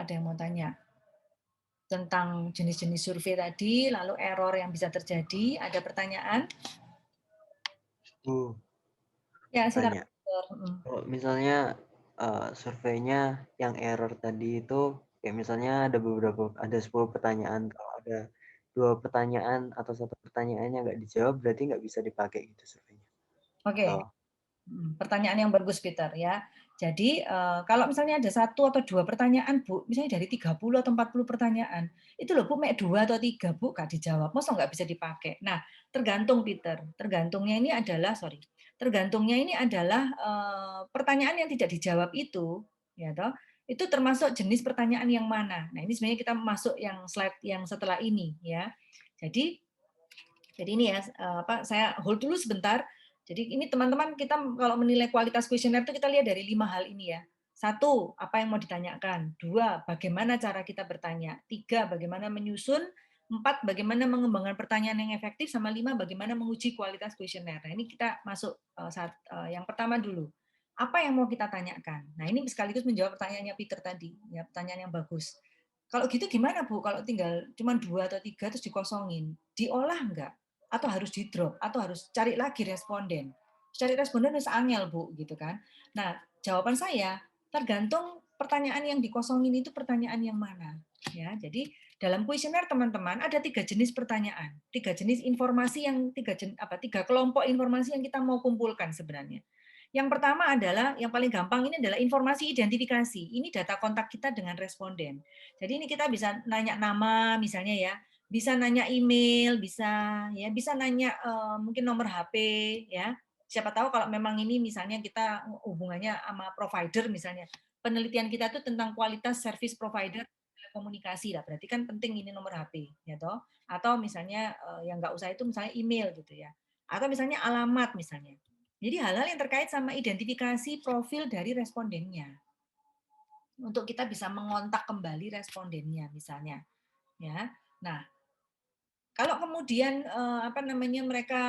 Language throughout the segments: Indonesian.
ada yang mau tanya tentang jenis-jenis survei tadi, lalu error yang bisa terjadi? Ada pertanyaan? Bu, Ya, silakan. tanya. Kalau misalnya surveinya yang error tadi itu kayak misalnya ada 10 pertanyaan, kalau ada 2 pertanyaan atau 1 pertanyaan yang nggak dijawab berarti nggak bisa dipakai gitu surveinya. Oke. Oh, Pertanyaan yang bagus, Peter, ya. Jadi kalau misalnya ada 1 atau 2 pertanyaan, Bu, misalnya dari 30 atau 40 pertanyaan, itu loh, Bu, mek 2 atau 3, Bu, nggak dijawab, masa nggak bisa dipakai? Nah, tergantung, Peter. Tergantungnya ini adalah pertanyaan yang tidak dijawab itu, ya toh, itu termasuk jenis pertanyaan yang mana. Nah, ini sebenarnya kita masuk yang slide yang setelah ini, ya. Jadi ini ya, saya hold dulu sebentar. Jadi ini teman-teman, kita kalau menilai kualitas kuesioner itu kita lihat dari 5 hal ini ya. 1, apa yang mau ditanyakan. 2, bagaimana cara kita bertanya. 3, bagaimana menyusun. 4, bagaimana mengembangkan pertanyaan yang efektif. Sama 5, bagaimana menguji kualitas kuesioner. Nah, ini kita masuk yang pertama dulu. Apa yang mau kita tanyakan? Nah, ini sekaligus menjawab pertanyaannya Peter tadi. Ya, pertanyaan yang bagus. Kalau gitu gimana, Bu? Kalau tinggal cuma 2 atau 3 terus dikosongin. Diolah enggak? Atau harus di drop, atau harus cari lagi responden. Cari responden harus angel, Bu, gitu kan. Nah, jawaban saya tergantung pertanyaan yang dikosongin itu pertanyaan yang mana. Ya, jadi dalam kuesioner teman-teman ada 3 jenis pertanyaan, 3 jenis informasi yang 3 kelompok informasi yang kita mau kumpulkan sebenarnya. Yang pertama adalah yang paling gampang ini adalah informasi identifikasi. Ini data kontak kita dengan responden. Jadi ini kita bisa nanya nama misalnya ya, bisa nanya email, bisa nanya mungkin nomor HP ya. Siapa tahu kalau memang ini misalnya kita hubungannya sama provider misalnya. Penelitian kita tuh tentang kualitas service provider komunikasi lah. Berarti kan penting ini nomor HP ya toh. Atau misalnya yang nggak usah itu misalnya email gitu ya. Atau misalnya alamat misalnya. Jadi hal-hal yang terkait sama identifikasi profil dari respondennya. Untuk kita bisa mengontak kembali respondennya misalnya. Ya. Nah, kalau kemudian mereka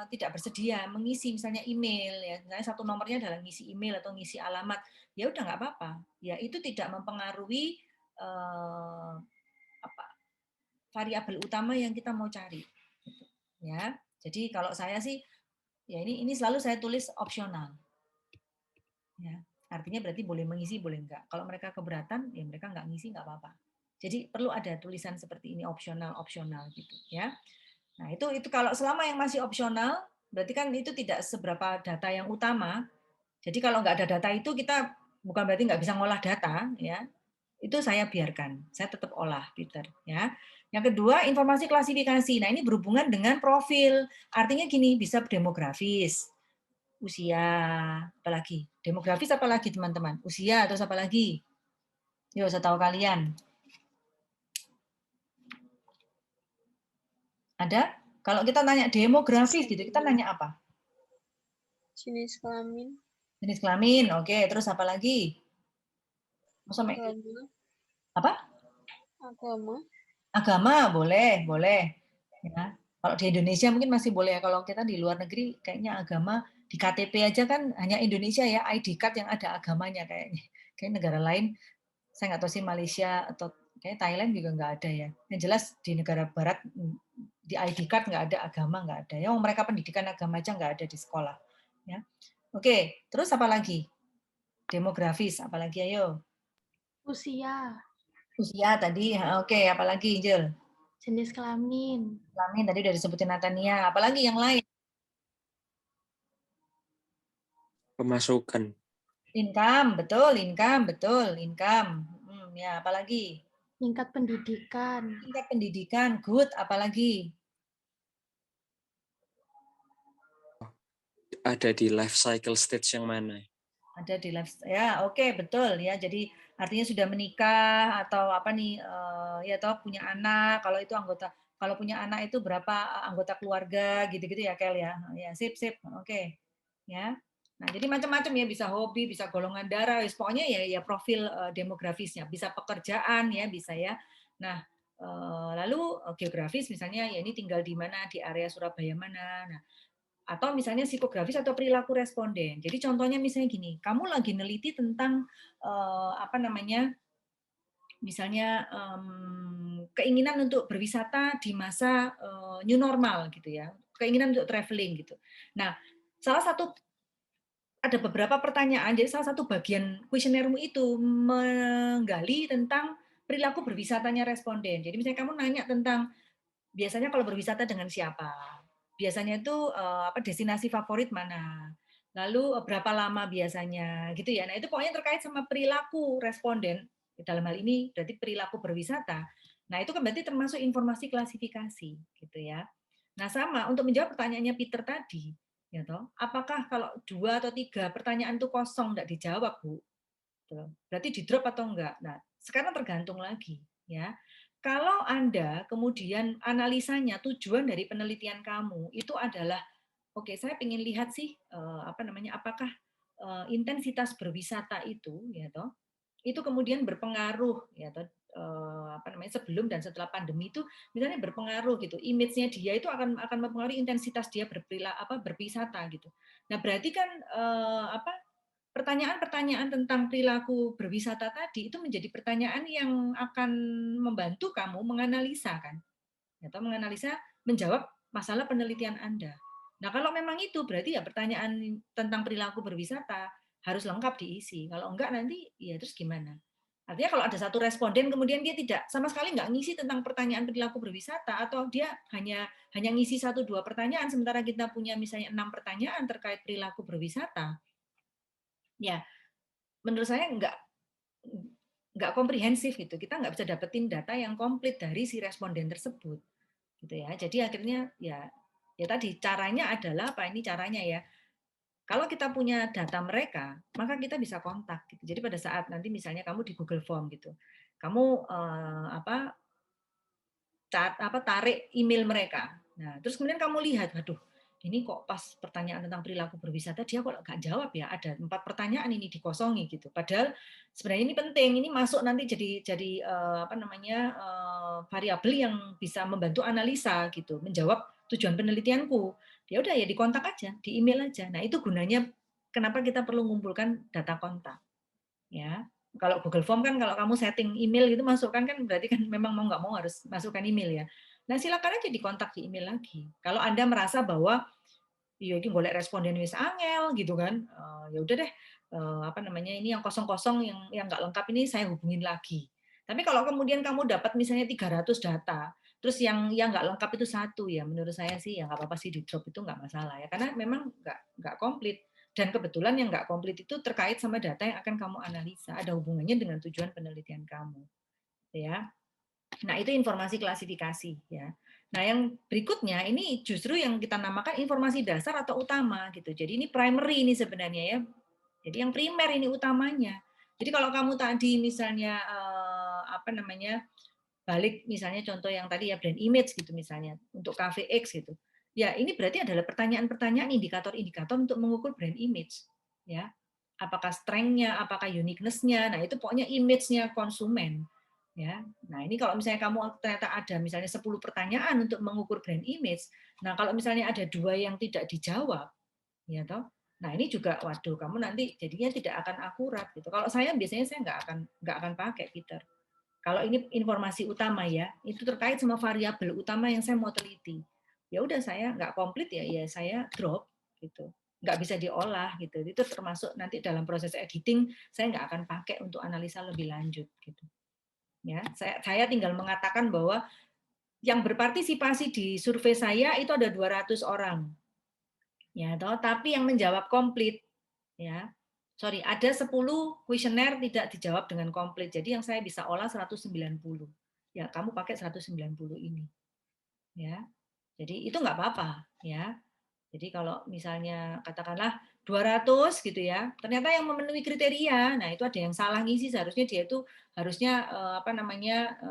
tidak bersedia mengisi misalnya email ya, misalnya satu nomornya adalah ngisi email atau ngisi alamat, ya udah nggak apa-apa. Ya itu tidak mempengaruhi apa variabel utama yang kita mau cari. Ya. Jadi kalau saya sih ya ini selalu saya tulis opsional. Ya. Artinya berarti boleh mengisi, boleh enggak. Kalau mereka keberatan, ya mereka nggak ngisi, nggak apa-apa. Jadi perlu ada tulisan seperti ini, opsional gitu ya. Nah, itu kalau selama yang masih opsional, berarti kan itu tidak seberapa data yang utama. Jadi kalau nggak ada data itu kita bukan berarti nggak bisa ngolah data, ya. Itu saya biarkan, saya tetap olah, Peter. Ya. Yang kedua, informasi klasifikasi. Nah, ini berhubungan dengan profil. Artinya gini, bisa demografis, usia, apalagi demografis, apalagi teman-teman, usia atau apa lagi? Yuk, saya tahu kalian. Ada? Kalau kita nanya demografis gitu, kita nanya apa? Jenis kelamin. Jenis kelamin, oke. Terus apa lagi? Agama. Apa? Agama. Agama, boleh, boleh. Ya. Kalau di Indonesia mungkin masih boleh ya. Kalau kita di luar negeri, kayaknya agama di KTP aja kan hanya Indonesia ya, ID card yang ada agamanya kayaknya. Kayak negara lain, saya nggak tahu sih Malaysia atau kayak Thailand juga nggak ada ya. Yang jelas di negara Barat di ID card nggak ada agama, nggak ada. Ya, mereka pendidikan agama aja nggak ada di sekolah. Ya. Oke, terus apa lagi? Demografis, apalagi ayo? Usia. Usia tadi, oke. Apalagi Jel? Jenis kelamin. Kelamin tadi udah disebutin Natania. Apalagi yang lain? Pemasukan. Income, betul. Income. Ya, apalagi? Tingkat pendidikan. Tingkat pendidikan, good. Apalagi? Ada di life cycle stage yang mana? Ada di life, ya oke, betul ya. Jadi artinya sudah menikah atau apa nih, ya toh punya anak. Kalau itu anggota, kalau punya anak itu berapa anggota keluarga gitu-gitu ya, Kel ya. Ya, sip, oke. Ya. Nah, jadi macam-macam ya, bisa hobi, bisa golongan darah, pokoknya ya profil demografisnya, bisa pekerjaan ya, bisa ya. Nah, lalu geografis misalnya ya ini tinggal di mana, di area Surabaya mana. Nah, atau misalnya psikografis atau perilaku responden. Jadi contohnya misalnya gini, kamu lagi neliti tentang misalnya keinginan untuk berwisata di masa new normal gitu ya, keinginan untuk traveling gitu. Nah, salah satu ada beberapa pertanyaan, jadi salah satu bagian kuesionermu itu menggali tentang perilaku berwisatanya responden. Jadi misalnya kamu nanya tentang biasanya kalau berwisata dengan siapa, biasanya itu destinasi favorit mana, lalu berapa lama biasanya, gitu ya. Nah itu pokoknya terkait sama perilaku responden dalam hal ini berarti perilaku berwisata. Nah itu kan berarti termasuk informasi klasifikasi, gitu ya. Nah sama untuk menjawab pertanyaannya Peter tadi, ya toh, apakah kalau 2 atau 3 pertanyaan itu kosong nggak dijawab Bu, berarti di drop atau enggak? Nah sekarang tergantung lagi, ya. Kalau Anda kemudian analisanya tujuan dari penelitian kamu itu adalah oke, saya ingin lihat sih apakah intensitas berwisata itu ya toh itu kemudian berpengaruh ya toh sebelum dan setelah pandemi itu misalnya berpengaruh gitu. Image-nya dia itu akan mempengaruhi intensitas dia berwisata gitu. Nah, berarti kan pertanyaan-pertanyaan tentang perilaku berwisata tadi itu menjadi pertanyaan yang akan membantu kamu menganalisa kan, atau menganalisa menjawab masalah penelitian Anda. Nah kalau memang itu berarti ya pertanyaan tentang perilaku berwisata harus lengkap diisi. Kalau enggak nanti ya terus gimana? Artinya kalau ada satu responden kemudian dia tidak sama sekali nggak ngisi tentang pertanyaan perilaku berwisata atau dia hanya ngisi 1-2 pertanyaan sementara kita punya misalnya 6 pertanyaan terkait perilaku berwisata, ya menurut saya nggak komprehensif gitu. Kita nggak bisa dapetin data yang komplit dari si responden tersebut, gitu ya. Jadi akhirnya ya tadi caranya adalah apa ini caranya ya. Kalau kita punya data mereka, maka kita bisa kontak. Gitu. Jadi pada saat nanti misalnya kamu di Google Form gitu, kamu tarik email mereka. Nah, terus kemudian kamu lihat, waduh, ini kok pas pertanyaan tentang perilaku berwisata dia kok nggak jawab ya, ada 4 pertanyaan ini dikosongi gitu. Padahal sebenarnya ini penting, ini masuk nanti jadi variabel yang bisa membantu analisa gitu, menjawab tujuan penelitianku. Ya udah ya dikontak aja, di email aja. Nah itu gunanya kenapa kita perlu mengumpulkan data kontak, ya. Kalau Google Form kan kalau kamu setting email gitu masukkan kan berarti kan memang mau nggak mau harus masukkan email ya. Nah silakan aja dikontak di email lagi. Kalau Anda merasa bahwa iya ini boleh responden wis angel gitu kan, ya udah deh ini yang kosong-kosong yang nggak lengkap ini saya hubungin lagi. Tapi kalau kemudian kamu dapat misalnya 300 data, terus yang nggak lengkap itu satu ya menurut saya sih ya nggak apa-apa sih di drop itu nggak masalah ya karena memang nggak komplit. Dan kebetulan yang nggak komplit itu terkait sama data yang akan kamu analisa, ada hubungannya dengan tujuan penelitian kamu, ya. Nah itu informasi klasifikasi, ya. Nah yang berikutnya ini justru yang kita namakan informasi dasar atau utama, gitu. Jadi ini primary ini sebenarnya ya. Jadi yang primer ini utamanya. Jadi kalau kamu tadi misalnya balik misalnya contoh yang tadi ya brand image gitu misalnya untuk cafe X gitu. Ya, ini berarti adalah pertanyaan-pertanyaan indikator-indikator untuk mengukur brand image, ya. Apakah strength-nya, apakah uniqueness-nya. Nah, itu pokoknya image-nya konsumen, ya. Nah, ini kalau misalnya kamu ternyata ada misalnya 10 pertanyaan untuk mengukur brand image. Nah, kalau misalnya ada 2 yang tidak dijawab, ya toh. Nah, ini juga waduh, kamu nanti jadinya tidak akan akurat gitu. Kalau saya biasanya saya nggak akan pakai Peter. Kalau ini informasi utama ya, itu terkait sama variabel utama yang saya mau teliti. Ya udah saya nggak komplit ya saya drop gitu. Nggak bisa diolah gitu. Itu termasuk nanti dalam proses editing saya nggak akan pakai untuk analisa lebih lanjut gitu. Ya, saya tinggal mengatakan bahwa yang berpartisipasi di survei saya itu ada 200 orang. Ya, tapi yang menjawab komplit ya. Sorry, ada 10 kuesioner tidak dijawab dengan komplit. Jadi yang saya bisa olah 190. Ya, kamu pakai 190 ini. Ya. Jadi itu nggak apa-apa, ya. Jadi kalau misalnya katakanlah 200 gitu ya, ternyata yang memenuhi kriteria, nah itu ada yang salah ngisi, seharusnya dia itu harusnya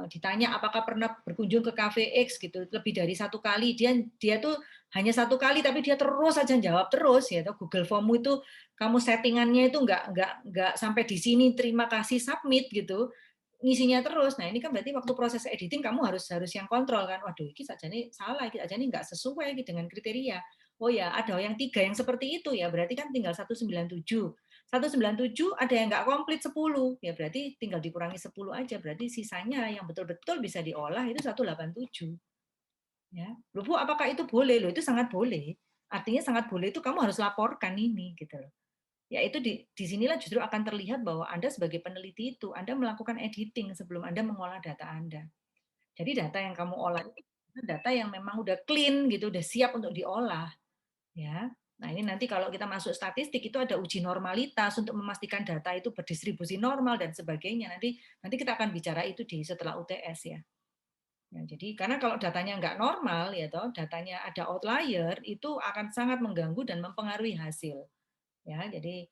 ditanya apakah pernah berkunjung ke cafe X gitu lebih dari 1 kali, dia tuh hanya 1 kali tapi dia terus saja jawab terus ya. Google Form itu kamu settingannya itu nggak sampai di sini terima kasih submit gitu, ngisinya terus. Nah ini kan berarti waktu proses editing kamu harus yang kontrol kan, waduh ini saja nih salah, ini saja nih nggak sesuai dengan kriteria. Oh ya, ada yang 3 yang seperti itu ya, berarti kan tinggal 197. 197 ada yang nggak komplit 10, ya berarti tinggal dikurangi 10 aja, berarti sisanya yang betul-betul bisa diolah itu 187. Ya. Loh Bu, apakah itu boleh? Loh, itu sangat boleh. Artinya sangat boleh itu kamu harus laporkan ini gitu loh. Ya itu di sinilah justru akan terlihat bahwa Anda sebagai peneliti itu Anda melakukan editing sebelum Anda mengolah data Anda. Jadi data yang kamu olah itu data yang memang udah clean gitu, udah siap untuk diolah. Ya. Nah, ini nanti kalau kita masuk statistik itu ada uji normalitas untuk memastikan data itu berdistribusi normal dan sebagainya. Nanti kita akan bicara itu di setelah UTS ya. Ya, jadi karena kalau datanya nggak normal ya toh, datanya ada outlier itu akan sangat mengganggu dan mempengaruhi hasil. Ya, jadi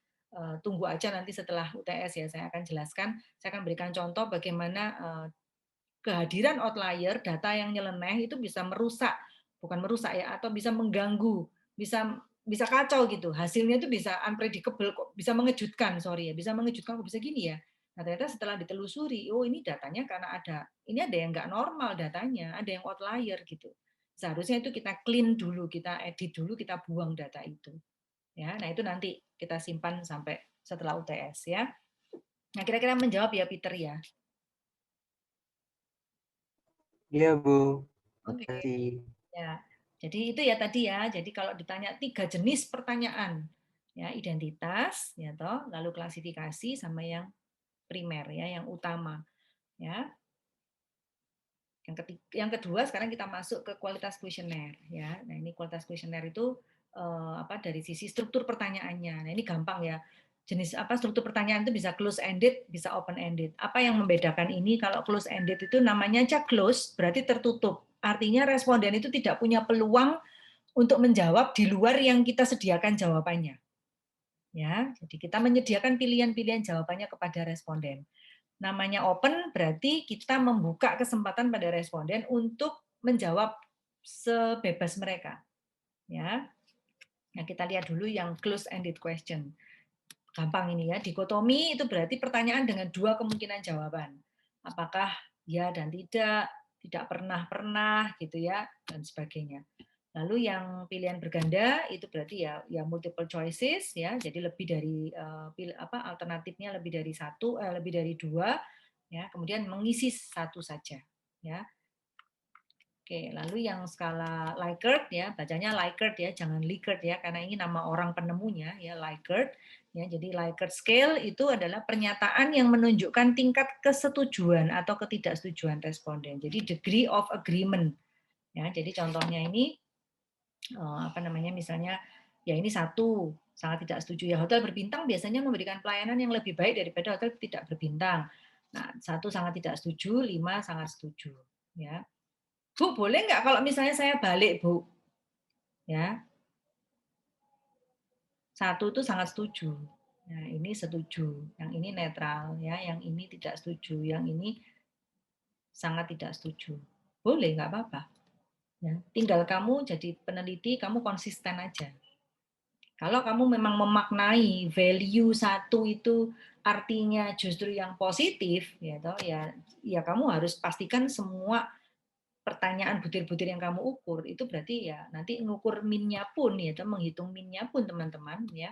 tunggu aja nanti setelah UTS ya, saya akan jelaskan, saya akan berikan contoh bagaimana kehadiran outlier, data yang nyeleneh itu bisa merusak, bukan merusak ya, atau bisa mengganggu, bisa bisa kacau gitu. Hasilnya itu bisa unpredictable, kok bisa mengejutkan, sorry ya, bisa mengejutkan kok bisa gini ya. Nah, ternyata setelah ditelusuri, oh ini datanya karena ini ada yang nggak normal datanya, ada yang outlier gitu. Seharusnya itu kita clean dulu, kita edit dulu, kita buang data itu. Ya, nah itu nanti kita simpan sampai setelah UTS ya. Nah, kira-kira menjawab ya Peter ya. Iya, Bu. Oke. Makasih. Ya. Jadi itu ya tadi ya. Jadi kalau ditanya 3 jenis pertanyaan, ya identitas, ya toh, lalu klasifikasi sama yang primer ya, yang utama, ya. Yang kedua sekarang kita masuk ke kualitas kuesioner ya. Nah, ini kualitas kuesioner itu dari sisi struktur pertanyaannya. Nah, ini gampang ya. Jenis apa struktur pertanyaan itu bisa close ended, bisa open ended. Apa yang membedakan ini? Kalau close ended itu namanya aja close, berarti tertutup. Artinya responden itu tidak punya peluang untuk menjawab di luar yang kita sediakan jawabannya. Ya, jadi kita menyediakan pilihan-pilihan jawabannya kepada responden. Namanya open berarti kita membuka kesempatan pada responden untuk menjawab sebebas mereka. Ya. Nah, kita lihat dulu yang close ended question. Gampang ini ya, dikotomi itu berarti pertanyaan dengan 2 kemungkinan jawaban. Apakah ya dan tidak pernah gitu ya, dan sebagainya. Lalu yang pilihan berganda itu berarti ya multiple choices ya, jadi lebih dari alternatifnya lebih dari lebih dari 2 ya, kemudian mengisi satu saja ya. Oke, lalu yang skala Likert ya, bacanya Likert ya, jangan Likert ya, karena ini nama orang penemunya ya, Likert. Ya, jadi Likert scale itu adalah pernyataan yang menunjukkan tingkat kesetujuan atau ketidaksetujuan responden. Jadi degree of agreement. Ya, jadi contohnya ini misalnya ya ini 1 sangat tidak setuju ya, hotel berbintang biasanya memberikan pelayanan yang lebih baik daripada hotel tidak berbintang. Nah, 1 sangat tidak setuju, 5 sangat setuju ya. Bu, boleh nggak kalau misalnya saya balik, Bu? Ya. 1 itu sangat setuju. Nah, ini setuju, yang ini netral ya, yang ini tidak setuju, yang ini sangat tidak setuju. Boleh, nggak apa-apa. Ya. Tinggal kamu jadi peneliti, kamu konsisten aja. Kalau kamu memang memaknai value 1 itu artinya justru yang positif, ya kamu harus pastikan semua pertanyaan butir-butir yang kamu ukur itu berarti ya nanti ngukur minnya pun ya, menghitung minnya pun teman-teman ya,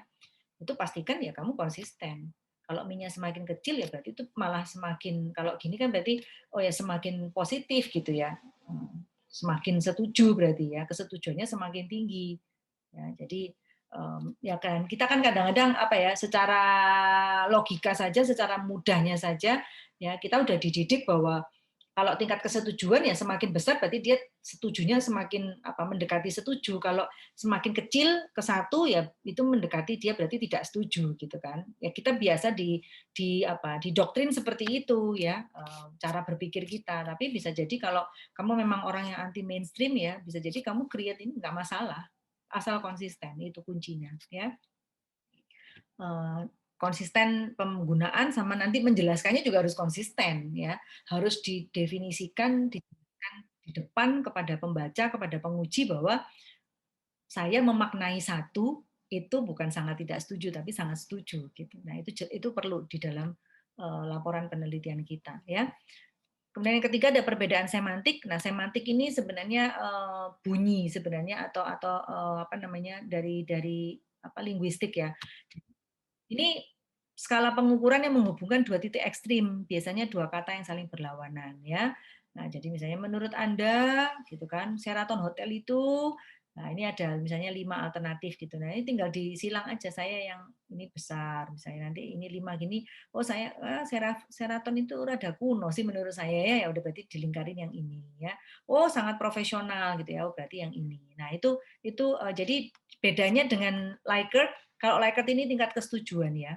itu pastikan ya kamu konsisten. Kalau minnya semakin kecil ya berarti itu malah semakin, kalau gini kan berarti oh ya semakin positif gitu ya, semakin setuju berarti ya, kesetujuannya semakin tinggi ya. Jadi ya kan kita kan kadang-kadang secara logika saja, secara mudahnya saja ya, kita udah dididik bahwa kalau tingkat kesetujuan ya semakin besar berarti dia setujunya semakin mendekati setuju. Kalau semakin kecil ke 1 ya itu mendekati dia berarti tidak setuju gitu kan. Ya kita biasa didoktrin seperti itu ya, cara berpikir kita. Tapi bisa jadi kalau kamu memang orang yang anti mainstream ya, bisa jadi kamu create ini nggak masalah. Asal konsisten, itu kuncinya ya. Konsisten penggunaan sama nanti menjelaskannya juga harus konsisten ya, harus didefinisikan di depan kepada pembaca, kepada penguji bahwa saya memaknai 1 itu bukan sangat tidak setuju tapi sangat setuju gitu. Nah, itu perlu di dalam laporan penelitian kita ya. Kemudian yang ketiga ada perbedaan semantik. Nah, semantik ini sebenarnya bunyi sebenarnya atau dari linguistik ya. Ini skala pengukuran yang menghubungkan dua titik ekstrim, biasanya dua kata yang saling berlawanan ya. Nah, jadi misalnya menurut Anda gitu kan, Sheraton Hotel itu, nah ini ada misalnya 5 alternatif gitu. Nah, ini tinggal disilang aja, saya yang ini besar, misalnya nanti ini 5 gini. Oh, saya Sheraton itu rada kuno sih menurut saya ya, ya udah berarti dilingkarin yang ini ya. Oh, sangat profesional gitu ya. Oh, berarti yang ini. Nah, itu jadi bedanya dengan Likert, kalau Likert ini tingkat kesetujuan ya.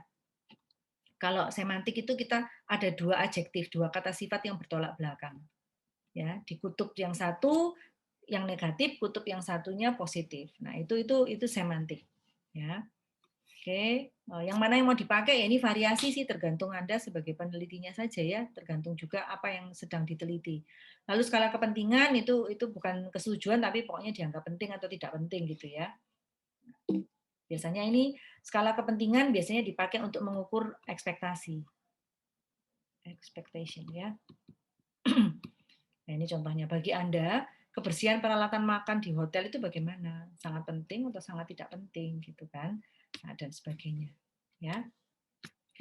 Kalau semantik itu kita ada dua adjektif, dua kata sifat yang bertolak belakang. Ya, di kutub yang satu yang negatif, kutub yang satunya positif. Nah, itu semantik. Ya. Oke, yang mana yang mau dipakai ya ini variasi sih, tergantung Anda sebagai penelitinya saja ya, tergantung juga apa yang sedang diteliti. Lalu skala kepentingan itu bukan kesetujuan tapi pokoknya dianggap penting atau tidak penting gitu ya. Biasanya ini skala kepentingan biasanya dipakai untuk mengukur ekspektasi. Expectation ya. Nah, ini contohnya bagi Anda, kebersihan peralatan makan di hotel itu bagaimana? Sangat penting atau sangat tidak penting gitu kan? Nah, dan sebagainya. Ya.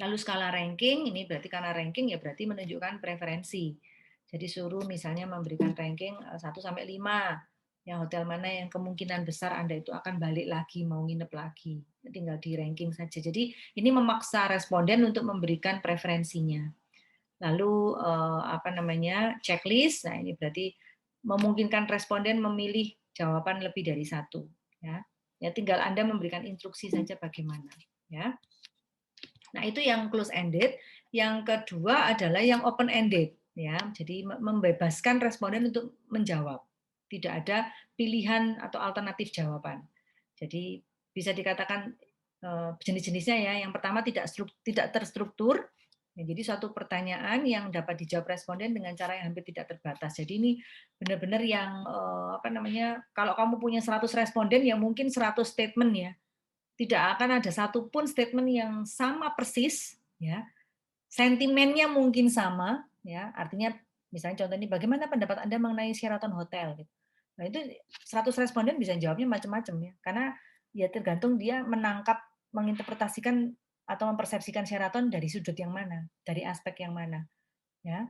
Lalu skala ranking, ini berarti karena ranking ya berarti menunjukkan preferensi. Jadi suruh misalnya memberikan ranking 1 sampai 5. Ya, hotel mana yang kemungkinan besar Anda itu akan balik lagi, mau nginep lagi. Tinggal di ranking saja. Jadi ini memaksa responden untuk memberikan preferensinya. Lalu checklist. Nah, ini berarti memungkinkan responden memilih jawaban lebih dari satu. Ya, tinggal Anda memberikan instruksi saja bagaimana. Ya. Nah, itu yang close ended. Yang kedua adalah yang open ended. Ya, jadi membebaskan responden untuk menjawab. Tidak ada pilihan atau alternatif jawaban. Jadi bisa dikatakan jenis-jenisnya ya. Yang pertama tidak terstruktur. Ya, jadi suatu pertanyaan yang dapat dijawab responden dengan cara yang hampir tidak terbatas. Jadi ini benar-benar yang kalau kamu punya 100 responden ya mungkin 100 statement ya. Tidak akan ada satupun statement yang sama persis ya. Sentimennya mungkin sama ya. Artinya misalnya contoh ini bagaimana pendapat Anda mengenai Sheraton Hotel gitu. Nah, itu 100 responden bisa jawabnya macam-macam ya. Karena ya tergantung dia menangkap, menginterpretasikan atau mempersepsikan Sheraton dari sudut yang mana, dari aspek yang mana, ya.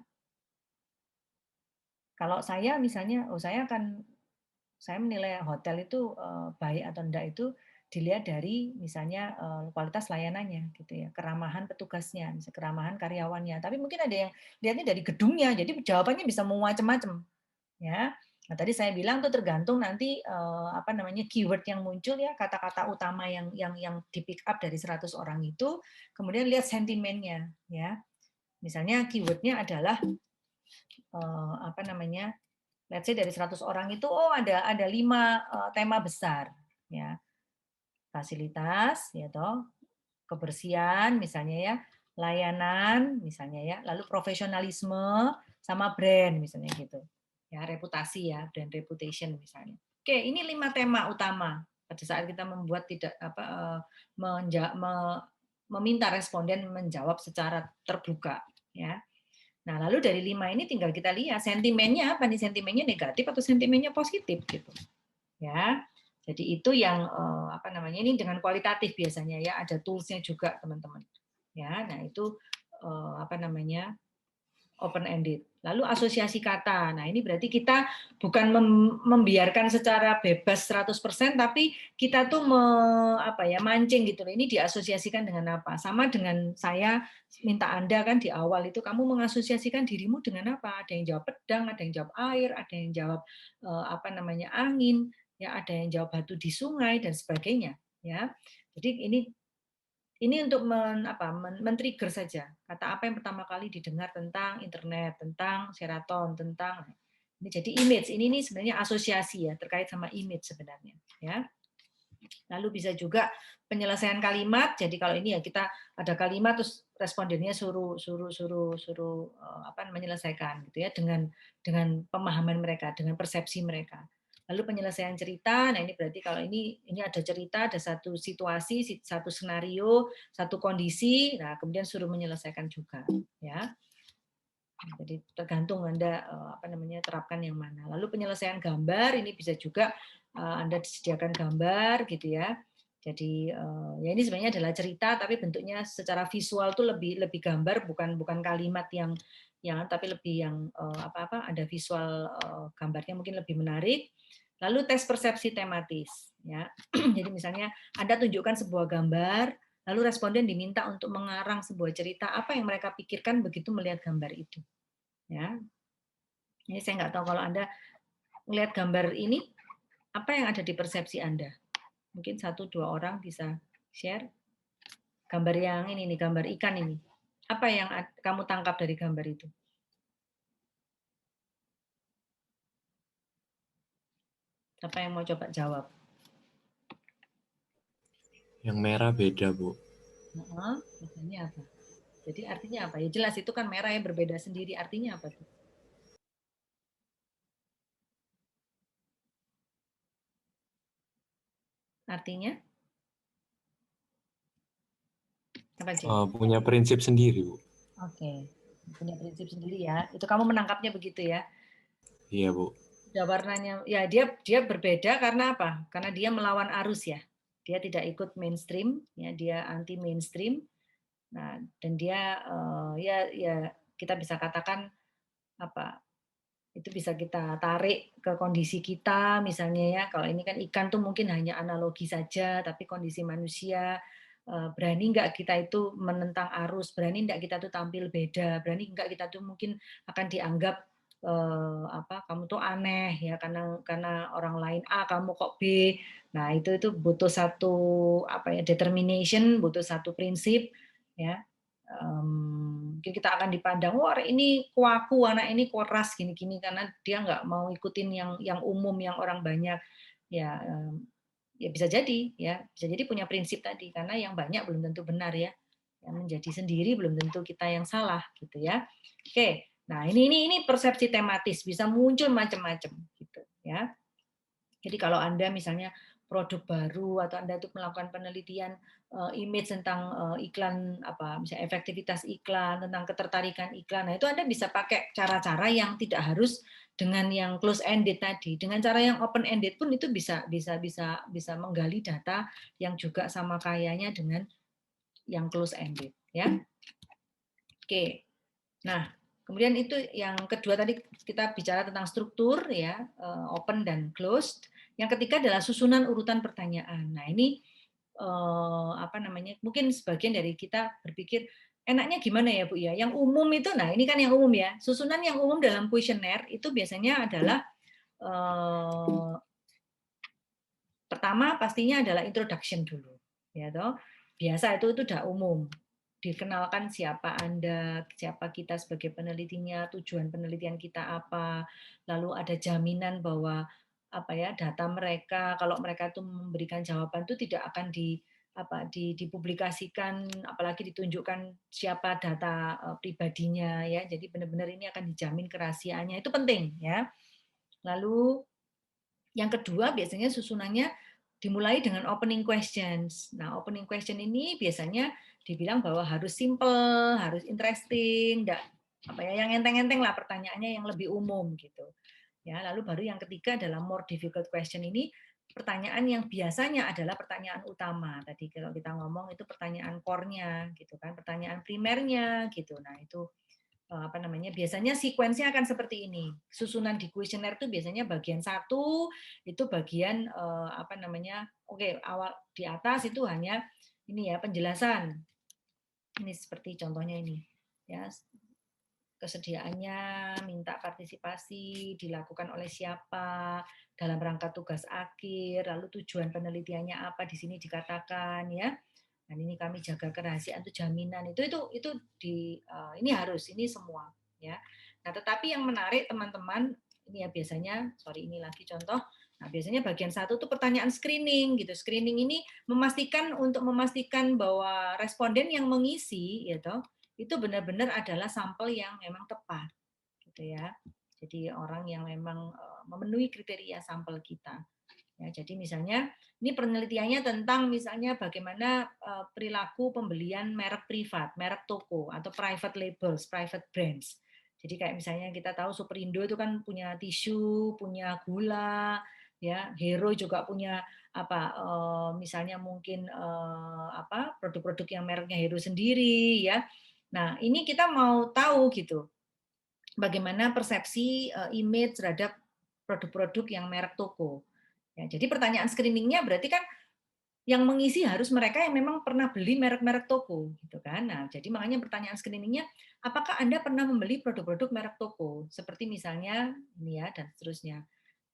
Kalau saya misalnya, saya menilai hotel itu baik atau enggak itu dilihat dari misalnya kualitas layanannya, gitu ya, keramahan petugasnya, misalnya keramahan karyawannya. Tapi mungkin ada yang lihatnya dari gedungnya, jadi jawabannya bisa macam-macam, ya. Nah, tadi saya bilang tuh tergantung nanti keyword yang muncul ya, kata-kata utama yang di pick up dari 100 orang itu, kemudian lihat sentimennya ya. Misalnya keywordnya adalah let's say dari 100 orang itu ada 5 tema besar ya. Fasilitas ya toh, kebersihan misalnya ya, layanan misalnya ya, lalu profesionalisme sama brand misalnya gitu. Ya, reputasi ya, brand reputation misalnya. Oke, ini 5 tema utama pada saat kita membuat meminta responden menjawab secara terbuka ya. Nah, lalu dari 5 ini tinggal kita lihat sentimennya apa nih, sentimennya negatif atau sentimennya positif gitu. Ya. Jadi itu yang ini dengan kualitatif biasanya ya, ada tools-nya juga teman-teman. Ya, nah itu open ended. Lalu asosiasi kata. Nah, ini berarti kita bukan membiarkan secara bebas 100%, tapi kita tuh mancing gitu. Ini diasosiasikan dengan apa? Sama dengan saya minta Anda kan di awal itu kamu mengasosiasikan dirimu dengan apa? Ada yang jawab pedang, ada yang jawab air, ada yang jawab angin, ya ada yang jawab batu di sungai dan sebagainya, ya. Jadi ini untuk men-trigger saja. Kata apa yang pertama kali didengar tentang internet, tentang Sheraton, tentang ini jadi image. Ini sebenarnya asosiasi ya, terkait sama image sebenarnya, ya. Lalu bisa juga penyelesaian kalimat. Jadi kalau ini ya kita ada kalimat terus respondennya suruh menyelesaikan gitu ya dengan pemahaman mereka, dengan persepsi mereka. Lalu penyelesaian cerita, nah ini berarti kalau ini ada cerita, ada satu situasi, satu skenario, satu kondisi, nah kemudian suruh menyelesaikan juga, ya. Jadi tergantung Anda terapkan yang mana. Lalu penyelesaian gambar ini bisa juga Anda disediakan gambar gitu ya. Jadi ya ini sebenarnya adalah cerita, tapi bentuknya secara visual tuh lebih gambar, bukan kalimat yang tapi lebih yang ada visual gambarnya mungkin lebih menarik. Lalu tes persepsi tematis, ya. Jadi misalnya Anda tunjukkan sebuah gambar, lalu responden diminta untuk mengarang sebuah cerita apa yang mereka pikirkan begitu melihat gambar itu, ya. Ini saya nggak tahu kalau Anda melihat gambar ini, apa yang ada di persepsi Anda? Mungkin 1-2 orang bisa share gambar yang ini nih, gambar ikan ini. Apa yang kamu tangkap dari gambar itu? Siapa yang mau coba jawab? Yang merah beda, Bu. Bedanya apa? Jadi artinya apa? Ya jelas itu kan merah yang berbeda sendiri. Artinya apa tuh? Artinya? Apa sih? Punya prinsip sendiri, Bu. Oke. Punya prinsip sendiri ya. Itu kamu menangkapnya begitu ya? Iya, Bu. Udah warnanya, ya dia berbeda karena apa? Karena dia melawan arus ya. Dia tidak ikut mainstream, ya dia anti mainstream. Nah, dan dia ya kita bisa katakan apa? Itu bisa kita tarik ke kondisi kita misalnya ya. Kalau ini kan ikan tuh mungkin hanya analogi saja, tapi kondisi manusia berani nggak kita itu menentang arus, berani nggak kita tuh tampil beda, berani nggak kita tuh mungkin akan dianggap kamu tuh aneh ya karena orang lain A kamu kok B. Nah, itu butuh satu determination, butuh satu prinsip ya. Mungkin kita akan dipandang, wah ini kuaku, anak ini keras gini-gini karena dia nggak mau ikutin yang umum, yang orang banyak. Ya, ya bisa jadi punya prinsip tadi karena yang banyak belum tentu benar ya. Yang menjadi sendiri belum tentu kita yang salah gitu ya. Oke, nah ini persepsi tematis bisa muncul macam-macam gitu ya. Jadi kalau Anda misalnya produk baru atau Anda itu melakukan penelitian image tentang iklan misalnya efektivitas iklan, tentang ketertarikan iklan. Nah, itu Anda bisa pakai cara-cara yang tidak harus dengan yang close ended tadi. Dengan cara yang open ended pun itu bisa menggali data yang juga sama kayanya dengan yang close ended ya. Oke. Nah, kemudian itu yang kedua tadi kita bicara tentang struktur ya, open dan closed. Yang ketiga adalah susunan urutan pertanyaan. Nah, ini mungkin sebagian dari kita berpikir enaknya gimana ya Bu ya? Yang umum itu, nah ini kan yang umum ya. Susunan yang umum dalam kuesioner itu biasanya adalah pertama pastinya adalah introduction dulu, ya toh. Biasa itu udah umum. Dikenalkan siapa Anda, siapa kita sebagai penelitinya, tujuan penelitian kita apa, lalu ada jaminan bahwa data mereka kalau mereka itu memberikan jawaban itu tidak akan dipublikasikan, apalagi ditunjukkan siapa data pribadinya ya. Jadi benar-benar ini akan dijamin kerahasiaannya. Itu penting ya. Lalu yang kedua biasanya susunannya dimulai dengan opening questions. Nah, opening question ini biasanya dibilang bahwa harus simple, harus interesting, yang enteng-enteng lah pertanyaannya yang lebih umum gitu. Ya, lalu baru yang ketiga adalah more difficult question ini pertanyaan yang biasanya adalah pertanyaan utama. Tadi kalau kita ngomong itu pertanyaan core-nya gitu kan, pertanyaan primernya gitu. Nah, itu biasanya sequence-nya akan seperti ini. Susunan di kuesioner itu biasanya bagian 1 itu bagian awal di atas itu hanya ini ya penjelasan. Ini seperti contohnya ini. Ya, kesediaannya, minta partisipasi, dilakukan oleh siapa, dalam rangka tugas akhir, lalu tujuan penelitiannya apa di sini dikatakan ya. Dan ini kami jaga kerahasiaan itu jaminan itu ini harus ini semua ya. Nah, tetapi yang menarik teman-teman ini ya biasanya ini lagi contoh. Nah, biasanya bagian 1 itu pertanyaan screening gitu. Screening ini untuk memastikan bahwa responden yang mengisi ya toh itu benar-benar adalah sampel yang memang tepat gitu ya. Jadi orang yang memang memenuhi kriteria sampel kita. Ya, jadi misalnya ini penelitiannya tentang misalnya bagaimana perilaku pembelian merek privat, merek toko atau private labels, private brands. Jadi kayak misalnya kita tahu Superindo itu kan punya tisu, punya gula, ya. Hero juga punya apa misalnya mungkin apa produk-produk yang mereknya Hero sendiri ya. Nah, ini kita mau tahu gitu. Bagaimana persepsi image terhadap produk-produk yang merek toko. Ya, jadi pertanyaan screeningnya berarti kan yang mengisi harus mereka yang memang pernah beli merek-merek toko, gitu kan. Nah, jadi makanya pertanyaan screeningnya, apakah Anda pernah membeli produk-produk merek toko? Seperti misalnya ini ya dan seterusnya.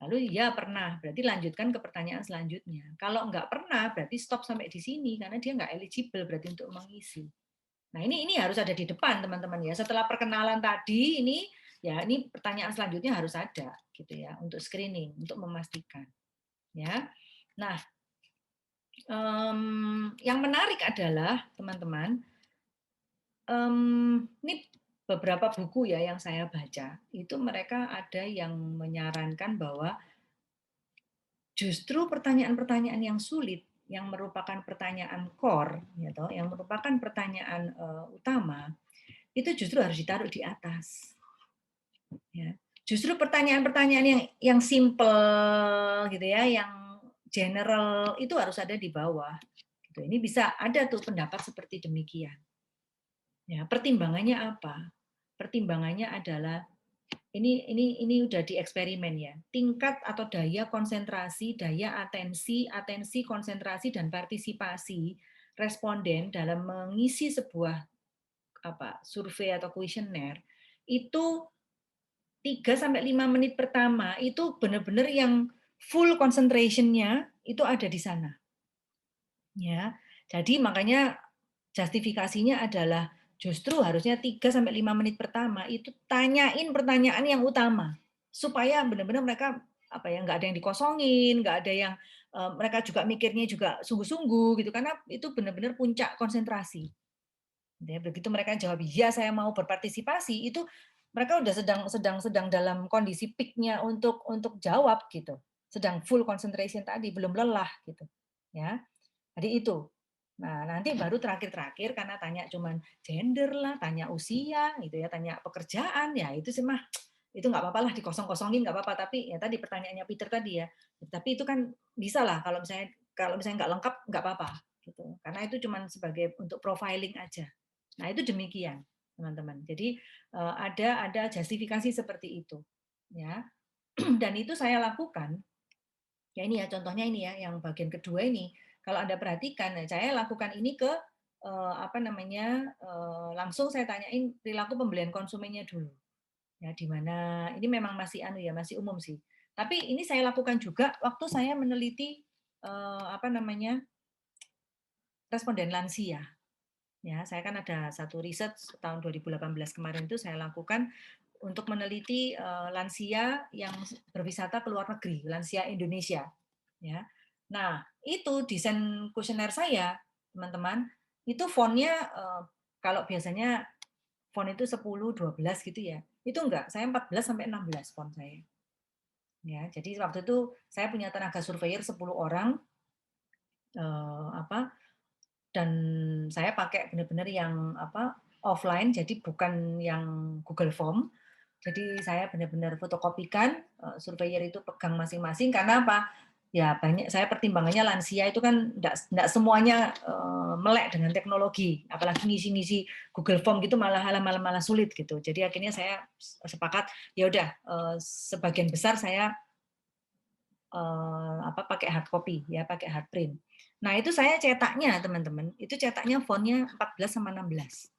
Lalu ya pernah, berarti lanjutkan ke pertanyaan selanjutnya. Kalau nggak pernah, berarti stop sampai di sini karena dia nggak eligible berarti untuk mengisi. Nah, ini harus ada di depan teman-teman ya. Setelah perkenalan tadi ini ya ini pertanyaan selanjutnya harus ada gitu ya untuk screening, untuk memastikan. Ya. Nah, yang menarik adalah teman-teman, ini beberapa buku ya yang saya baca itu mereka ada yang menyarankan bahwa justru pertanyaan-pertanyaan yang sulit yang merupakan pertanyaan core, yang merupakan pertanyaan utama itu justru harus ditaruh di atas. Ya. Justru pertanyaan-pertanyaan yang simple gitu ya, yang general itu harus ada di bawah. Ini bisa ada tuh pendapat seperti demikian. Ya, pertimbangannya apa? Pertimbangannya adalah ini udah dieksperimen ya. Tingkat atau daya konsentrasi, daya atensi, konsentrasi dan partisipasi responden dalam mengisi sebuah survei atau kuesioner itu 3-5 menit pertama itu benar-benar yang full concentration-nya itu ada di sana. Ya. Jadi makanya justifikasinya adalah justru harusnya 3-5 menit pertama itu tanyain pertanyaan yang utama supaya benar-benar mereka nggak ada yang dikosongin, nggak ada yang mereka juga mikirnya juga sungguh-sungguh gitu karena itu benar-benar puncak konsentrasi. Begitu mereka jawab iya saya mau berpartisipasi itu mereka udah sedang dalam kondisi peak-nya untuk jawab gitu, sedang full concentration tadi belum lelah gitu ya. Jadi itu. Nah, nanti baru terakhir karena tanya cuman gender lah, tanya usia gitu ya, tanya pekerjaan ya itu sih mah itu nggak apa-apa lah dikosong-kosongin nggak apa-apa tapi ya tadi pertanyaannya Peter tadi ya. Tapi itu kan bisa lah kalau misalnya nggak lengkap nggak apa-apa gitu. Karena itu cuman sebagai untuk profiling aja. Nah, itu demikian, teman-teman. Jadi ada justifikasi seperti itu ya. Dan itu saya lakukan. Ya ini ya contohnya ini ya yang bagian kedua ini. Kalau Anda perhatikan, saya lakukan ini ke langsung saya tanyain perilaku pembelian konsumennya dulu. Ya di mana ini memang masih masih umum sih. Tapi ini saya lakukan juga waktu saya meneliti responden lansia. Ya, saya kan ada satu riset tahun 2018 kemarin itu saya lakukan untuk meneliti lansia yang berwisata ke luar negeri, lansia Indonesia. Ya. Nah, itu desain kuesioner saya, teman-teman, itu fontnya kalau biasanya font itu 10, 12 gitu ya. Itu enggak, saya 14 sampai 16 font saya. Ya, jadi waktu itu saya punya tenaga surveyor 10 orang dan saya pakai benar-benar yang offline, jadi bukan yang Google Form. Jadi saya benar-benar fotokopikan, surveyor itu pegang masing-masing karena apa? Ya banyak saya pertimbangannya lansia itu kan enggak semuanya melek dengan teknologi, apalagi ngisi-ngisi Google Form gitu malah sulit gitu. Jadi akhirnya saya sepakat ya udah sebagian besar saya pakai hard copy ya, pakai hard print. Nah, itu saya cetaknya, teman-teman. Itu cetaknya fontnya 14 sama 16.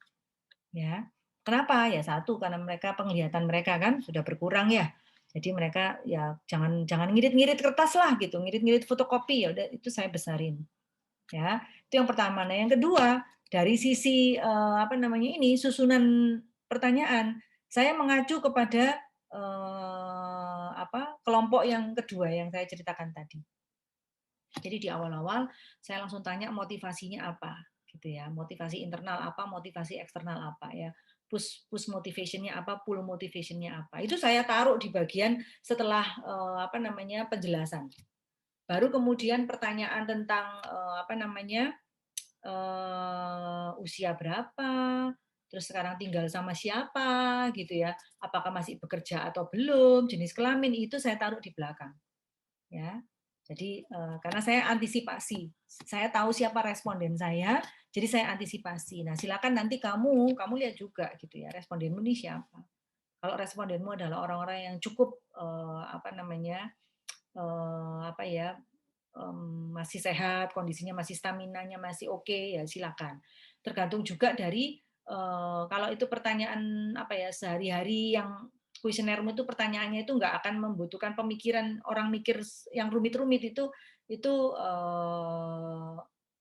Ya. Kenapa? Ya satu karena penglihatan mereka kan sudah berkurang ya. Jadi mereka ya jangan ngirit-ngirit kertas lah gitu, ngirit-ngirit fotokopi ya udah itu saya besarin. Ya. Itu yang pertama. Nah, yang kedua, dari sisi susunan pertanyaan, saya mengacu kepada kelompok yang kedua yang saya ceritakan tadi. Jadi di awal-awal saya langsung tanya motivasinya apa, gitu ya. Motivasi internal apa, motivasi eksternal apa ya. Push motivation-nya apa, pull motivation-nya apa. Itu saya taruh di bagian setelah penjelasan. Baru kemudian pertanyaan tentang usia berapa, terus sekarang tinggal sama siapa, gitu ya. Apakah masih bekerja atau belum, jenis kelamin itu saya taruh di belakang. ya. Jadi karena saya antisipasi, saya tahu siapa responden saya, jadi saya antisipasi. Nah, silakan nanti kamu lihat juga gitu ya, respondenmu ini siapa. Kalau respondenmu adalah orang-orang yang cukup masih sehat, kondisinya masih staminanya masih oke, ya silakan. Tergantung juga dari kalau itu pertanyaan sehari-hari yang kuesionermu itu pertanyaannya itu nggak akan membutuhkan pemikiran orang mikir yang rumit-rumit itu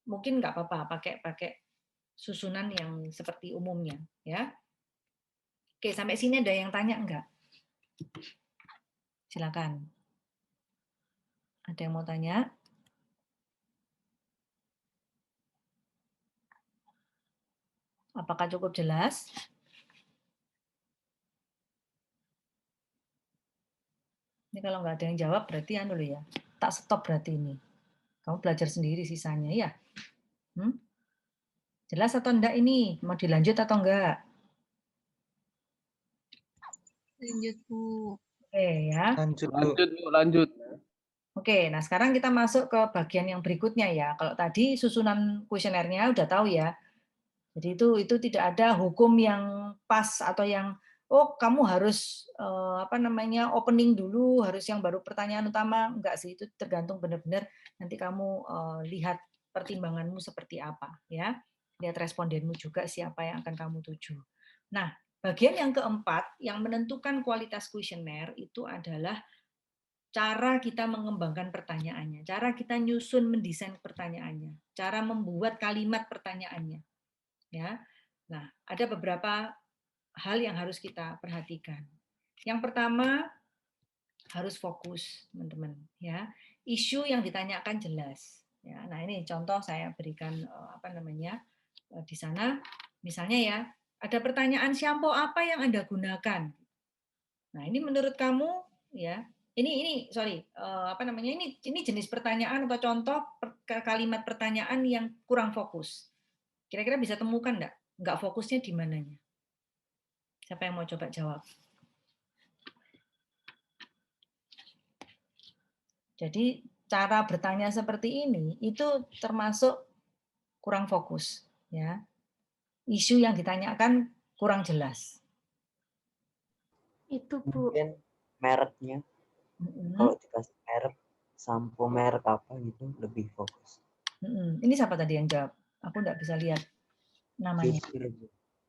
mungkin nggak apa-apa pakai susunan yang seperti umumnya ya. Oke, sampai sini ada yang tanya enggak? Silakan. Ada yang mau tanya? Apakah cukup jelas? Ini kalau nggak ada yang jawab berarti ya, tak stop berarti ini. Kamu belajar sendiri sisanya ya. Jelas atau enggak ini? Mau dilanjut atau enggak? Lanjut, Bu. Oke ya. Lanjut, Bu. Lanjut, Bu, lanjut. Oke, nah sekarang kita masuk ke bagian yang berikutnya ya. Kalau tadi susunan kuesionernya udah tahu ya. Jadi itu tidak ada hukum yang pas atau yang kamu harus opening dulu, harus yang baru pertanyaan utama. Enggak sih, itu tergantung benar-benar nanti kamu lihat pertimbanganmu seperti apa ya. Lihat respondenmu juga siapa yang akan kamu tuju. Nah, bagian yang keempat yang menentukan kualitas kuesioner itu adalah cara kita mengembangkan pertanyaannya, cara kita nyusun mendesain pertanyaannya, cara membuat kalimat pertanyaannya. Ya. Nah, ada beberapa hal yang harus kita perhatikan. Yang pertama harus fokus, teman-teman, ya. Isu yang ditanyakan jelas. Ya. Nah, ini contoh saya berikan di sana, misalnya ya, ada pertanyaan shampoo apa yang Anda gunakan? Nah, ini menurut kamu ya, ini jenis pertanyaan atau contoh kalimat pertanyaan yang kurang fokus. Kira-kira bisa temukan nggak fokusnya di mananya? Siapa yang mau coba jawab? Jadi cara bertanya seperti ini itu termasuk kurang fokus, ya. Isu yang ditanyakan kurang jelas. Itu, Bu. Mungkin mereknya. Kalau dikasih merek, sampo merek apa gitu lebih fokus. Ini siapa tadi yang jawab? Aku nggak bisa lihat namanya.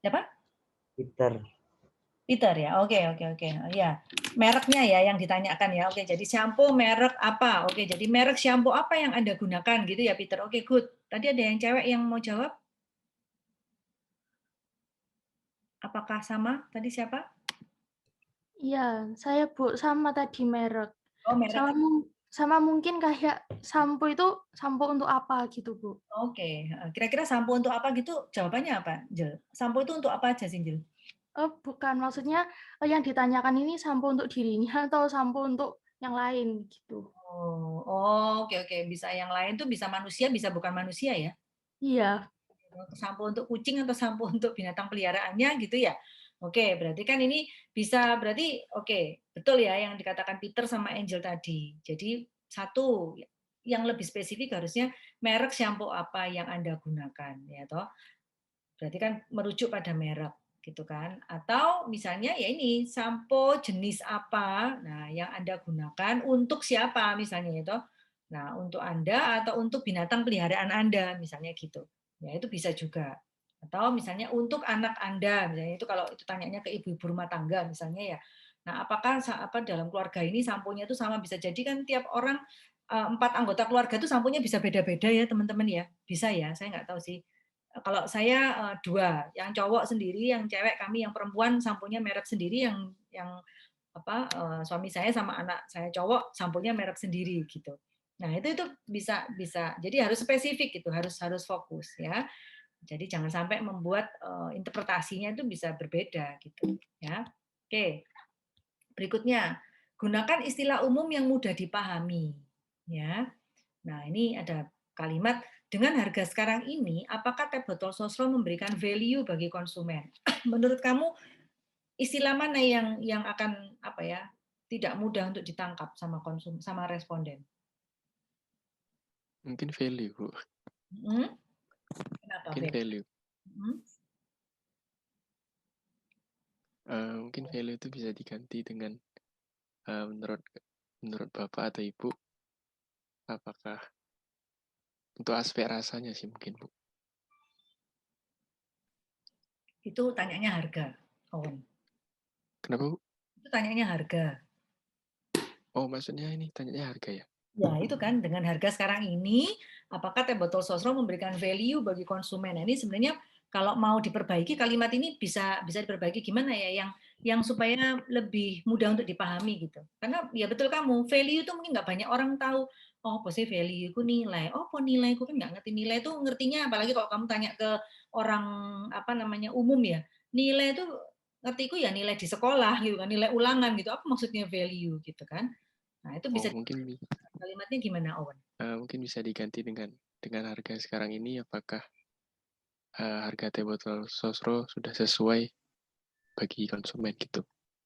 Siapa? Peter ya. Oke. Ya, mereknya ya yang ditanyakan ya. Oke, jadi shampoo merek apa? Oke, jadi merek shampoo apa yang Anda gunakan gitu ya, Peter. Oke, good. Tadi ada yang cewek yang mau jawab? Apakah sama? Tadi siapa? Iya, saya Bu, sama tadi merek. Oh, merek. Sama mungkin kayak sampo itu sampo untuk apa gitu, Bu. Oke, kira-kira sampo untuk apa gitu? Jawabannya apa, Jel? Sampo itu untuk apa aja sih, Jel? Bukan, maksudnya yang ditanyakan ini sampo untuk dirinya atau sampo untuk yang lain gitu. Oke. Bisa yang lain tuh bisa manusia, bisa bukan manusia ya? Iya. Sampo untuk kucing atau sampo untuk binatang peliharaannya gitu ya? Oke, berarti kan ini bisa betul ya yang dikatakan Peter sama Angel tadi. Jadi satu yang lebih spesifik harusnya merek shampoo apa yang Anda gunakan ya toh. Berarti kan merujuk pada merek gitu kan. Atau misalnya ya ini sampo jenis apa nah yang Anda gunakan untuk siapa misalnya itu. Nah, untuk Anda atau untuk binatang peliharaan Anda misalnya gitu. Ya, itu bisa juga. Atau misalnya untuk anak Anda, misalnya itu kalau itu tanyanya ke ibu-ibu rumah tangga misalnya ya. Nah, apakah dalam keluarga ini samponya itu sama, bisa jadi kan tiap orang 4 anggota keluarga itu samponya bisa beda-beda ya, teman-teman ya. Bisa ya, saya nggak tahu sih. Kalau saya 2, yang cowok sendiri, yang cewek kami, yang perempuan samponya merek sendiri, yang suami saya sama anak saya cowok samponya merek sendiri gitu. Nah, itu bisa jadi harus spesifik gitu, harus fokus ya. Jadi jangan sampai membuat interpretasinya itu bisa berbeda gitu ya. Oke. Berikutnya, gunakan istilah umum yang mudah dipahami ya. Nah, ini ada kalimat dengan harga sekarang ini, apakah teh botol sosro memberikan value bagi konsumen? Menurut kamu istilah mana yang akan tidak mudah untuk ditangkap sama responden? Mungkin value, Bu. Kenapa Mungkin value. Hmm? Mungkin value itu bisa diganti dengan menurut Bapak atau Ibu, apakah untuk aspek rasanya sih mungkin, Bu. Itu tanyanya harga, Owen. Kenapa, Bu? Itu tanyanya harga. Oh, maksudnya ini tanyanya harga ya? Ya, itu kan dengan harga sekarang ini, apakah Teh Botol Sosro memberikan value bagi konsumen? Nah, ini sebenarnya kalau mau diperbaiki kalimat ini bisa diperbaiki gimana ya, yang supaya lebih mudah untuk dipahami gitu. Karena ya betul kamu, value itu mungkin nggak banyak orang tahu. Oh, apa sih value itu nilai? Oh, kok nilai? Aku kan nggak ngerti nilai itu ngertinya, apalagi kalau kamu tanya ke orang apa namanya umum ya. Nilai itu ngertiku ya nilai di sekolah gitu kan, nilai ulangan gitu. Apa maksudnya value gitu kan? Nah, itu bisa Mungkin kalimatnya gimana, Owen? mungkin bisa diganti dengan harga sekarang ini, apakah harga teh botol Sosro sudah sesuai bagi konsumen gitu.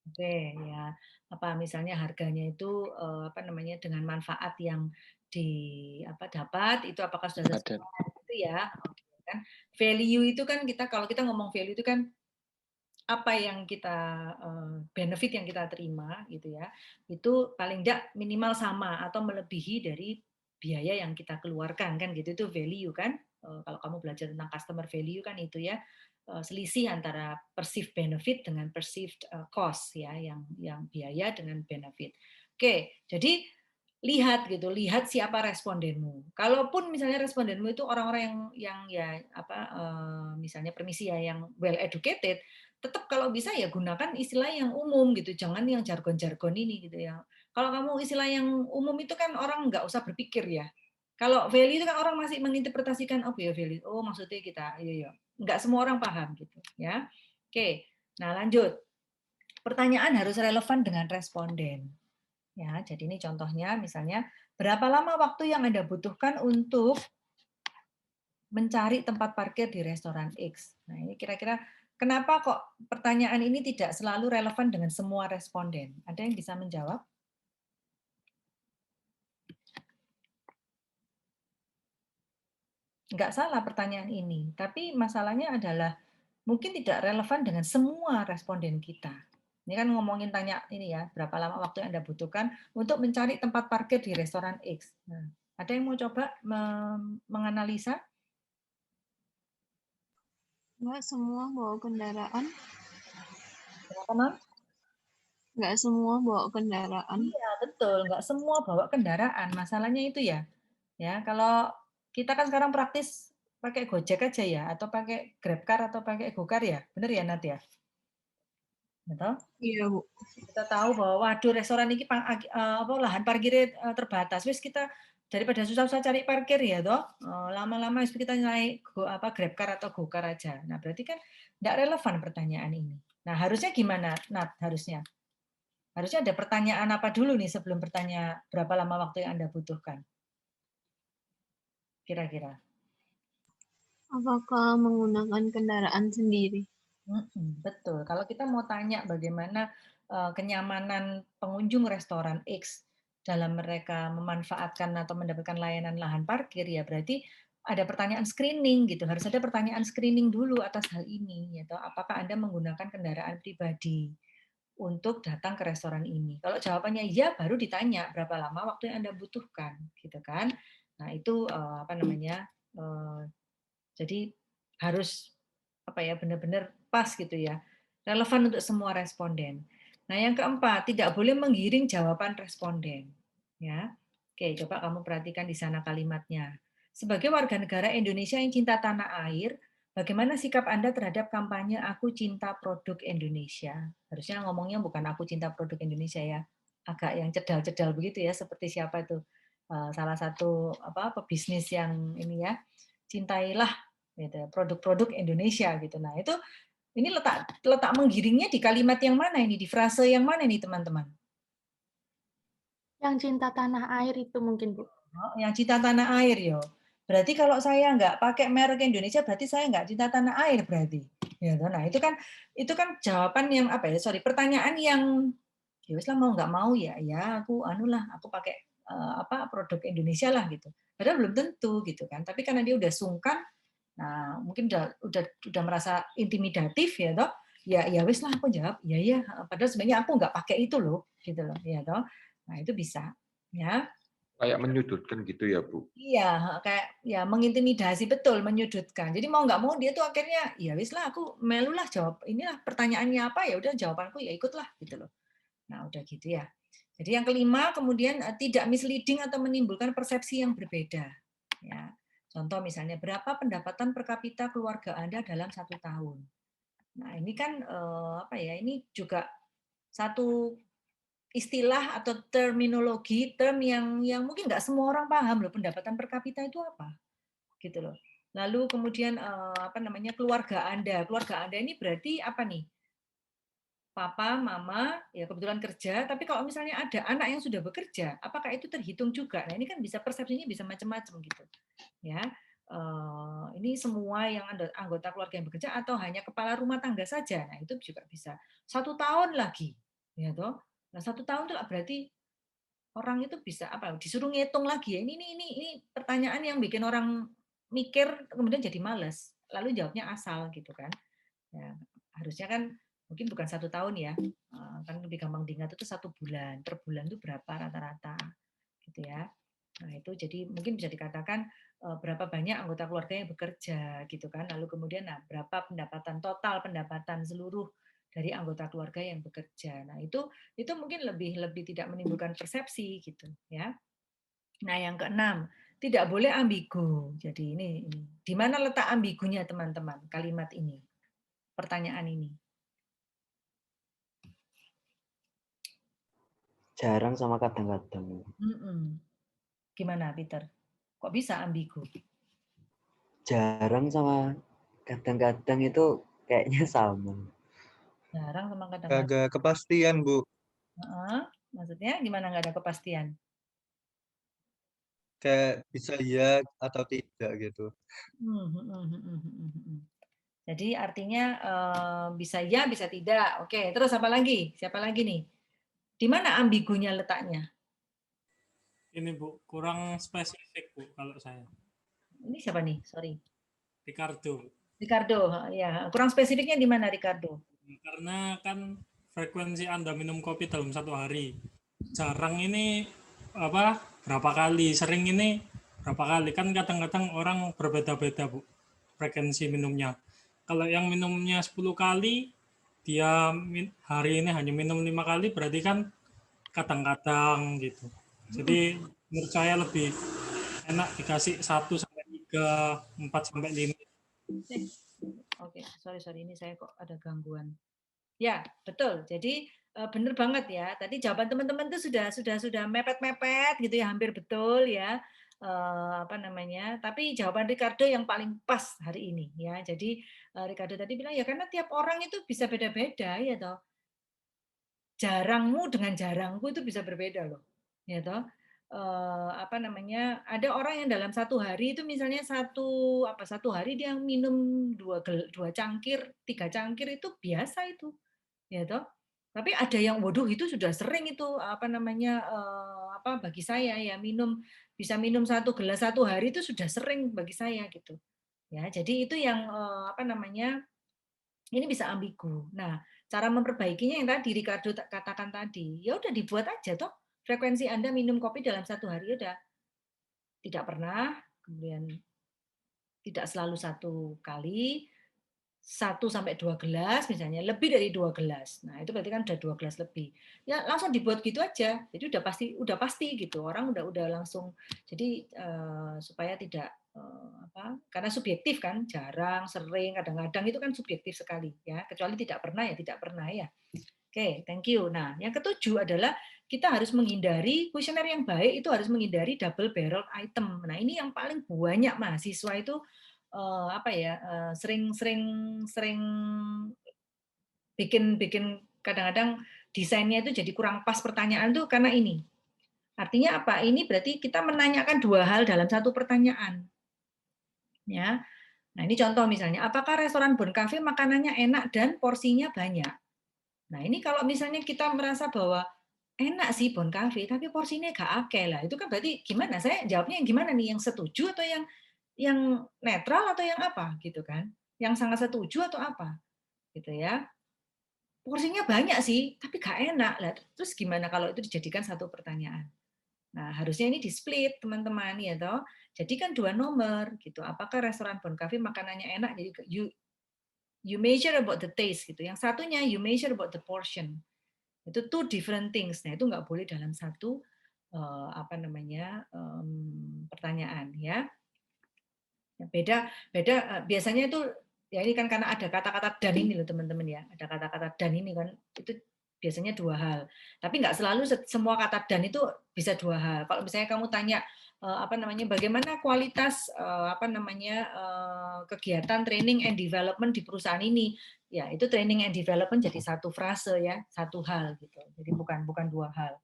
Oke, ya. Apa misalnya harganya itu apa namanya dengan manfaat yang dapat itu apakah sudah sesuai itu ya? Oke, kan. Value itu kan kalau kita ngomong value itu kan apa yang kita benefit yang kita terima gitu ya. Itu paling tidak minimal sama atau melebihi dari biaya yang kita keluarkan kan gitu, itu value kan. Kalau kamu belajar tentang customer value kan itu ya, selisih antara perceived benefit dengan perceived cost ya, yang biaya dengan benefit. Oke, jadi lihat siapa respondenmu. Kalaupun misalnya respondenmu itu orang-orang yang ya misalnya permisi ya, yang well educated, tetap kalau bisa ya gunakan istilah yang umum gitu, jangan yang jargon-jargon ini gitu ya. Kalau kamu istilah yang umum itu kan orang nggak usah berpikir ya. Kalau value itu kan orang masih menginterpretasikan apa ya value. Oh, maksudnya kita, iya. Nggak semua orang paham gitu ya. Oke, nah lanjut. Pertanyaan harus relevan dengan responden. Ya, jadi ini contohnya misalnya berapa lama waktu yang Anda butuhkan untuk mencari tempat parkir di restoran X. Nah, ini kira-kira kenapa kok pertanyaan ini tidak selalu relevan dengan semua responden? Ada yang bisa menjawab? Nggak salah pertanyaan ini, tapi masalahnya adalah mungkin tidak relevan dengan semua responden kita. Ini kan ngomongin tanya ini ya, berapa lama waktu yang Anda butuhkan untuk mencari tempat parkir di restoran X. Nah, ada yang mau coba menganalisa? Nggak semua bawa kendaraan. Kenapa, Non? Nggak semua bawa kendaraan. Iya, betul. Nggak semua bawa kendaraan. Masalahnya itu ya. Ya, kalau kita kan sekarang praktis pakai Gojek aja ya, atau pakai GrabCar atau pakai GoCar ya. Bener ya, Nat ya? Betul? Iya, Bu. Kita tahu bahwa waduh restoran ini lahan parkirnya terbatas. Wis kita daripada susah-susah cari parkir ya toh, lama-lama kita naik GrabCar atau GoCar aja. Nah, berarti kan tidak relevan pertanyaan ini. Nah, harusnya gimana, Nat? Harusnya ada pertanyaan apa dulu nih sebelum bertanya berapa lama waktu yang Anda butuhkan? Kira-kira. Apakah menggunakan kendaraan sendiri? Betul. Kalau kita mau tanya bagaimana kenyamanan pengunjung restoran X dalam mereka memanfaatkan atau mendapatkan layanan lahan parkir, ya berarti ada pertanyaan screening gitu. Harus ada pertanyaan screening dulu atas hal ini. Gitu. Apakah Anda menggunakan kendaraan pribadi untuk datang ke restoran ini? Kalau jawabannya iya, baru ditanya berapa lama waktu yang Anda butuhkan, gitu kan? Nah itu jadi harus benar-benar pas gitu ya, relevan untuk semua responden. Nah yang keempat, tidak boleh menggiring jawaban responden. Ya, oke, coba kamu perhatikan di sana kalimatnya. Sebagai warga negara Indonesia yang cinta tanah air, bagaimana sikap Anda terhadap kampanye Aku Cinta Produk Indonesia? Harusnya ngomongnya bukan Aku Cinta Produk Indonesia ya, agak yang cedal-cedal begitu ya, seperti siapa itu salah satu pebisnis yang ini ya, cintailah gitu, produk-produk Indonesia gitu. Nah itu ini letak menggiringnya di kalimat yang mana ini, di frase yang mana ini teman-teman? Yang cinta tanah air itu mungkin, Bu. Oh, yang cinta tanah air yo. Berarti kalau saya nggak pakai merek Indonesia, berarti saya nggak cinta tanah air berarti. Ya, nah itu kan jawaban yang pertanyaan yang ya wis lah mau nggak mau ya aku pakai produk Indonesia lah gitu. Padahal belum tentu gitu kan. Tapi karena dia udah sungkan, nah mungkin udah merasa intimidatif ya toh. Ya wis lah aku jawab, ya. Padahal sebenarnya aku nggak pakai itu loh, gitu loh, ya toh. Nah itu bisa, ya. Kayak menyudutkan gitu ya, Bu? Iya, kayak ya mengintimidasi, betul, menyudutkan. Jadi mau nggak mau dia tuh akhirnya ya wis lah aku melulah jawab inilah pertanyaannya apa ya udah jawabanku ya ikutlah gitu loh. Nah udah gitu ya. Jadi yang kelima kemudian tidak misleading atau menimbulkan persepsi yang berbeda. Ya, contoh misalnya berapa pendapatan per kapita keluarga Anda dalam 1 tahun. Nah ini kan apa ya? Ini juga satu istilah atau terminologi term yang mungkin nggak semua orang paham loh, pendapatan per kapita itu apa gitu loh. Lalu kemudian apa namanya keluarga Anda ini berarti apa nih, papa mama ya kebetulan kerja, tapi kalau misalnya ada anak yang sudah bekerja apakah itu terhitung juga. Nah ini kan bisa persepsinya bisa macam-macam gitu ya. Ini semua yang anggota keluarga yang bekerja atau hanya kepala rumah tangga saja. Nah itu juga bisa 1 tahun lagi ya toh. Nah 1 tahun itu berarti orang itu bisa apa disuruh ngitung lagi ya. Ini pertanyaan yang bikin orang mikir kemudian jadi males lalu jawabnya asal gitu kan ya, harusnya kan mungkin bukan 1 tahun ya, kan lebih gampang diingat itu 1 bulan, per bulan itu berapa rata-rata gitu ya. Nah itu jadi mungkin bisa dikatakan berapa banyak anggota keluarga yang bekerja gitu kan, lalu kemudian berapa total pendapatan seluruh dari anggota keluarga yang bekerja. Nah itu mungkin lebih tidak menimbulkan persepsi gitu ya. Nah yang keenam, tidak boleh ambigu. Jadi ini di mana letak ambigunya teman-teman kalimat ini, pertanyaan ini? Jarang sama kadang-kadang. Gimana Peter? Kok bisa ambigu? Jarang sama kadang-kadang itu kayaknya sama. Jarang sama kadang-kadang. Agak kepastian, Bu. Maksudnya gimana nggak ada kepastian? Kayak bisa ya atau tidak gitu. Jadi artinya bisa ya, bisa tidak. Oke, terus apa lagi? Siapa lagi nih? Di mana ambigunya letaknya? Ini Bu, kurang spesifik Bu kalau saya. Ini siapa nih? Sorry. Ricardo. Ya. Kurang spesifiknya di mana Ricardo? Karena kan frekuensi Anda minum kopi dalam 1 hari. Jarang ini berapa kali, sering ini berapa kali. Kan kadang-kadang orang berbeda-beda Bu, frekuensi minumnya. Kalau yang minumnya 10 kali, dia hari ini hanya minum 5 kali, berarti kan kadang-kadang gitu. Jadi menurut saya lebih enak dikasih 1 sampai 3, 4 sampai 5. Oke, sorry ini saya kok ada gangguan. Ya, betul. Jadi benar banget ya. Tadi jawaban teman-teman itu sudah mepet-mepet gitu ya, hampir betul ya. Tapi jawaban Ricardo yang paling pas hari ini ya. Jadi Ricardo tadi bilang ya karena tiap orang itu bisa beda-beda ya toh. Jarangmu dengan jarangku itu bisa berbeda loh. Ya toh. Ada orang yang dalam 1 hari itu misalnya satu hari dia minum 2 cangkir, 3 cangkir itu biasa itu. Ya toh. Tapi ada yang waduh itu sudah sering itu bagi saya ya bisa minum 1 gelas 1 hari itu sudah sering bagi saya gitu. Ya, jadi itu yang ini bisa ambigu. Nah, cara memperbaikinya yang tadi Ricardo katakan tadi, ya udah dibuat aja toh. Frekuensi Anda minum kopi dalam 1 hari udah tidak pernah, kemudian tidak selalu 1 kali, 1 sampai 2 gelas misalnya, lebih dari 2 gelas. Nah, itu berarti kan udah 2 gelas lebih. Ya langsung dibuat gitu aja. Jadi udah pasti gitu. Orang udah langsung. Jadi supaya tidak karena subjektif kan, jarang, sering, kadang-kadang itu kan subjektif sekali ya. Kecuali tidak pernah ya tidak pernah ya. Oke, thank you. Nah, yang ke-7 adalah kita harus menghindari kuesioner yang baik itu harus menghindari double barrel item. Nah, ini yang paling banyak mahasiswa itu sering bikin kadang-kadang desainnya itu jadi kurang pas pertanyaan tuh karena ini. Artinya apa? Ini berarti kita menanyakan 2 hal dalam 1 pertanyaan. Ya. Nah, ini contoh misalnya, apakah restoran Bon Cafe makanannya enak dan porsinya banyak? Nah, ini kalau misalnya kita merasa bahwa enak sih Bon Cafe, tapi porsinya gak akeh lah. Itu kan berarti gimana? Saya jawabnya yang gimana nih? Yang setuju atau yang netral atau yang apa gitu kan? Yang sangat setuju atau apa? Gitu ya. Porsinya banyak sih, tapi gak enak lah. Terus gimana kalau itu dijadikan satu pertanyaan? Nah, harusnya ini di-split, teman-teman, ya toh. Jadi kan 2 nomor gitu. Apakah restoran Bon Cafe makanannya enak? Jadi you measure about the taste gitu. Yang satunya you measure about the portion. Itu two different things. Nah, itu nggak boleh dalam satu pertanyaan ya. Beda biasanya itu ya ini kan karena ada kata-kata dan ini loh teman-teman ya. Ada kata-kata dan ini kan itu biasanya 2 hal. Tapi nggak selalu semua kata dan itu bisa 2 hal. Kalau misalnya kamu tanya bagaimana kualitas kegiatan training and development di perusahaan ini, ya itu training and development jadi satu frase ya, satu hal gitu. Jadi bukan 2 hal.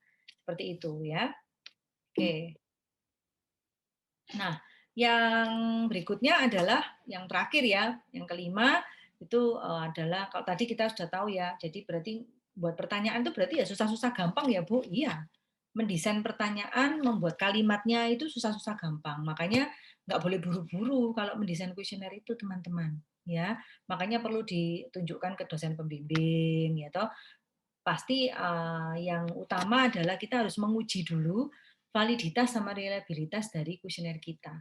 Seperti itu ya. Oke. Nah, yang berikutnya adalah yang terakhir ya, yang kelima itu adalah kalau tadi kita sudah tahu ya, jadi berarti buat pertanyaan itu berarti ya susah-susah gampang ya Bu, iya. Mendesain pertanyaan, membuat kalimatnya itu susah-susah gampang. Makanya nggak boleh buru-buru kalau mendesain kuesioner itu teman-teman. Ya, makanya perlu ditunjukkan ke dosen pembimbing, ya toh. Pasti yang utama adalah kita harus menguji dulu validitas sama reliabilitas dari kuesioner kita.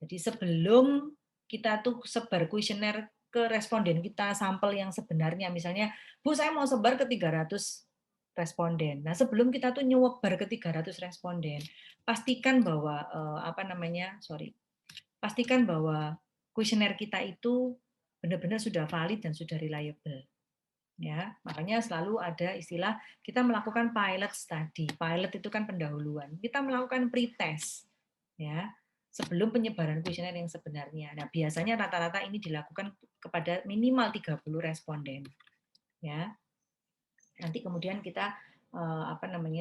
Jadi sebelum kita tuh sebar kuesioner ke responden kita, sampel yang sebenarnya, misalnya, Bu, saya mau sebar ke 300 responden. Nah, sebelum kita tuh nyebar ke 300 responden, pastikan bahwa pastikan bahwa kuesioner kita itu benar-benar sudah valid dan sudah reliable. Ya, makanya selalu ada istilah kita melakukan pilot study. Pilot itu kan pendahuluan. Kita melakukan pretest, ya, sebelum penyebaran kuesioner yang sebenarnya. Nah, biasanya rata-rata ini dilakukan kepada minimal 30 responden. Ya. Nanti kemudian kita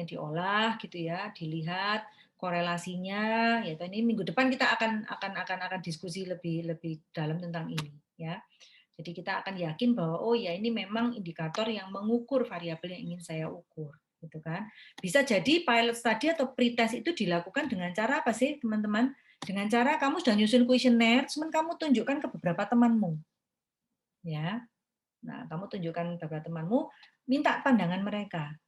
diolah gitu ya, dilihat korelasinya, yaitu ini minggu depan kita akan diskusi lebih dalam tentang ini ya. Jadi kita akan yakin bahwa oh ya ini memang indikator yang mengukur variabel yang ingin saya ukur, gitu kan. Bisa jadi pilot study atau pretest itu dilakukan dengan cara apa sih, teman-teman? Dengan cara kamu sudah nyusun kuesioner, cuman kamu tunjukkan ke beberapa temanmu. Ya. Nah, kamu tunjukkan beberapa temanmu, minta pandangan mereka.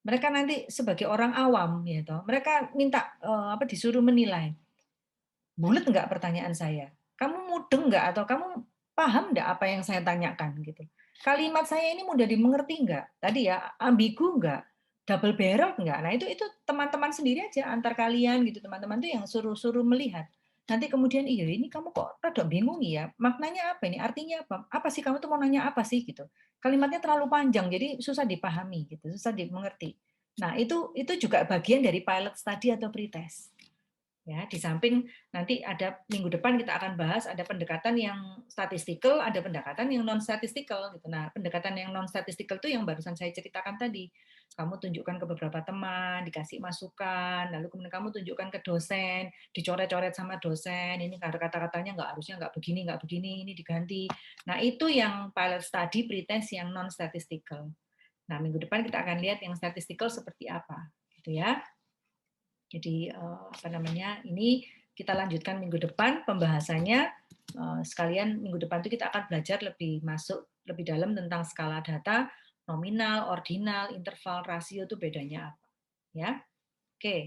Mereka nanti sebagai orang awam ya toh, mereka minta disuruh menilai. Bulat enggak pertanyaan saya? Kamu mudeng enggak atau kamu paham enggak apa yang saya tanyakan gitu? Kalimat saya ini mudah dimengerti enggak? Tadi ya, ambigu enggak? Double barrel enggak? Nah, itu teman-teman sendiri aja antar kalian gitu, teman-teman tuh yang suruh melihat. Nanti kemudian iya ini kamu kok rada bingung ya, maknanya apa ini, artinya apa, apa sih kamu tuh mau nanya apa sih gitu. Kalimatnya terlalu panjang jadi susah dipahami gitu, susah dimengerti. Nah itu juga bagian dari pilot study atau pretest. Ya, di samping nanti ada minggu depan kita akan bahas ada pendekatan yang statistical, ada pendekatan yang non statistical gitu. Nah, pendekatan yang non statistical itu yang barusan saya ceritakan tadi. Kamu tunjukkan ke beberapa teman, dikasih masukan, lalu kemudian kamu tunjukkan ke dosen, dicoret-coret sama dosen, ini kata-katanya nggak begini, ini diganti. Nah, itu yang pilot study, pretest yang non statistical. Nah, minggu depan kita akan lihat yang statistical seperti apa, gitu ya. Jadi ini kita lanjutkan minggu depan pembahasannya. Sekalian minggu depan itu kita akan belajar lebih dalam tentang skala data, nominal, ordinal, interval, rasio itu bedanya apa. Ya, oke.